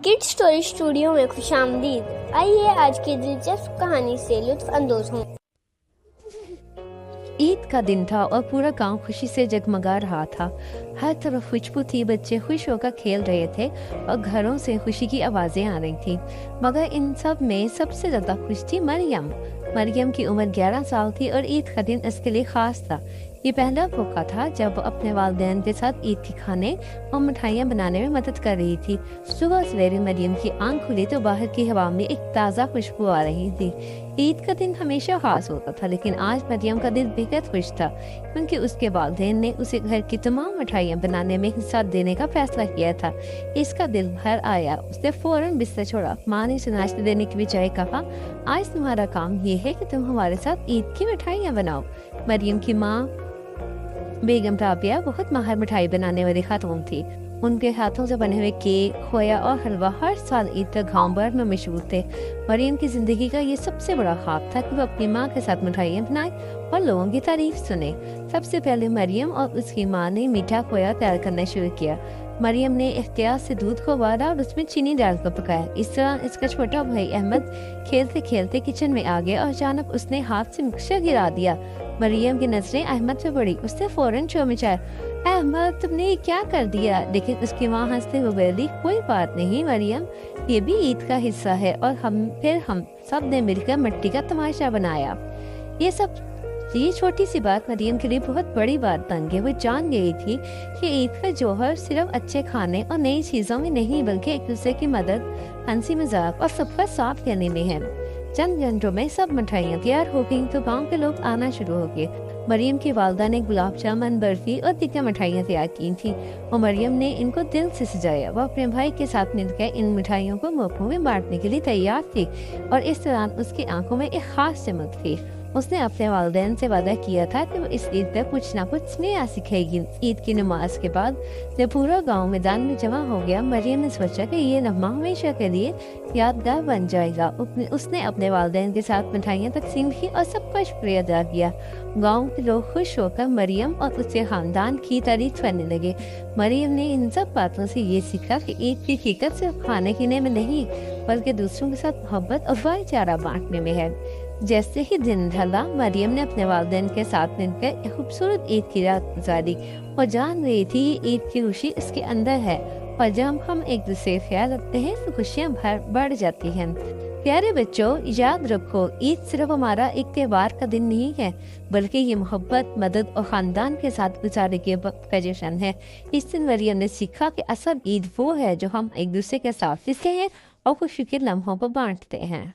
Kid story studio में खुशामदीद। आइए आज की दिलचस्प कहानी से लुत्फ अंदोज हों। ईद का दिन था और पूरा गांव खुशी से जगमगा रहा था। हर तरफ खुशबू थी, बच्चे खुश होकर खेल रहे थे और घरों से खुशी की आवाजें आ रही थी। मगर इन सब में सबसे ज्यादा खुश थी मरियम। मरियम की उम्र 11 साल थी और ईद का दिन उसके लिए खास था। ये पहला मौका था जब वो अपने वालिदैन के साथ ईद के खाने और मिठाइयाँ बनाने में मदद कर रही थी। सुबह सवेरे मरियम की आंख खुली तो बाहर की हवा में एक ताज़ा खुशबू आ रही थी। ईद का दिन हमेशा खास होता था, लेकिन आज मरियम का दिल बेहद खुश था क्योंकि उसके वालिदैन ने उसे घर की तमाम मिठाइयाँ बनाने में हिस्सा देने का फैसला किया था। इसका दिल भर आया। उसने फौरन बिस्तर छोड़ा। माँ ने उसे नाश्ता देने की बजाय कहा, आज तुम्हारा काम ये है कि तुम हमारे साथ ईद की मिठाइयाँ बनाओ। मरियम की माँ बेगम राबिया बहुत माहिर मिठाई बनाने वाली खातून थी। उनके हाथों से बने हुए केक, खोया और हलवा हर साल ईद तक गाँव भर में मशहूर थे। मरियम की जिंदगी का ये सबसे बड़ा ख्वाब था कि वो अपनी माँ के साथ मिठाइयाँ बनाए और लोगों की तारीफ सुने। सबसे पहले मरियम और उसकी माँ ने मीठा खोया तैयार करना शुरू किया। मरियम ने एहतियात से दूध को उबाला और उसमें चीनी डालकर पकाया। इस तरह इसका छोटा भाई अहमद खेलते खेलते किचन में आ गया और अचानक उसने हाथ से मिक्सचर गिरा दिया। मरियम की नजरें अहमद पे पड़ी। उसने फौरन शोर मचाया, अहमद तुमने ये क्या कर दिया? लेकिन उसकी माँ हंसते हुए बोली, कोई बात नहीं मरियम, ये भी ईद का हिस्सा है। और हम सब ने मिलकर मिट्टी का तमाशा बनाया। ये छोटी सी बात मरियम के लिए बहुत बड़ी बात बन गई। वो जान गई थी कि ईद का जौहर सिर्फ अच्छे खाने और नई चीजों में नहीं, बल्कि एक दूसरे की मदद, हंसी मजाक और सबका साथ देने में है। चंद घंटों में सब मिठाइयाँ तैयार हो गईं तो गांव के लोग आना शुरू हो गए। मरियम की वालदा ने गुलाब जामुन, बर्फी और दीगर मिठाइयाँ तैयार की थी और मरियम ने इनको दिल से सजाया। वह अपने भाई के साथ मिलकर इन मिठाइयों को मौकों में बांटने के लिए तैयार थी और इस दौरान उसकी आंखों में एक खास चमक थी। उसने अपने वालिदैन से वादा किया था कि वो इस ईद पर कुछ ना कुछ नया सीखेगी। ईद की नमाज के बाद जब पूरा गांव मैदान में जमा हो गया, मरियम ने सोचा कि ये लम्हा हमेशा के लिए यादगार बन जाएगा। उसने अपने वालिदैन के साथ मिठाइयाँ तकसीम की और सबका शुक्रिया अदा किया। गांव के लोग खुश होकर मरियम और उसके खानदान की तारीफ करने लगे। मरियम ने इन सब बातों से ये सीखा कि ईद की हकीकत सिर्फ खाने पीने में नहीं, बल्कि दूसरों के साथ मोहब्बत और भाईचारा बांटने में है। जैसे ही दिन ढला, मरियम ने अपने वालिदैन के साथ मिलकर एक खूबसूरत ईद की रात गुजारी और जान रही थी ईद की खुशी इसके अंदर है और जब हम एक दूसरे का ख्याल रखते हैं तो खुशियाँ बढ़ जाती हैं। प्यारे बच्चों, याद रखो, ईद सिर्फ हमारा एक त्योहार का दिन नहीं है, बल्कि ये मोहब्बत, मदद और खानदान के साथ गुजारे के वक्त का जश्न है। इस दिन मरियम ने सीखा कि असल ईद वो है जो हम एक दूसरे के साथ रहते हैं और खुशी के लम्हों पर बांटते हैं।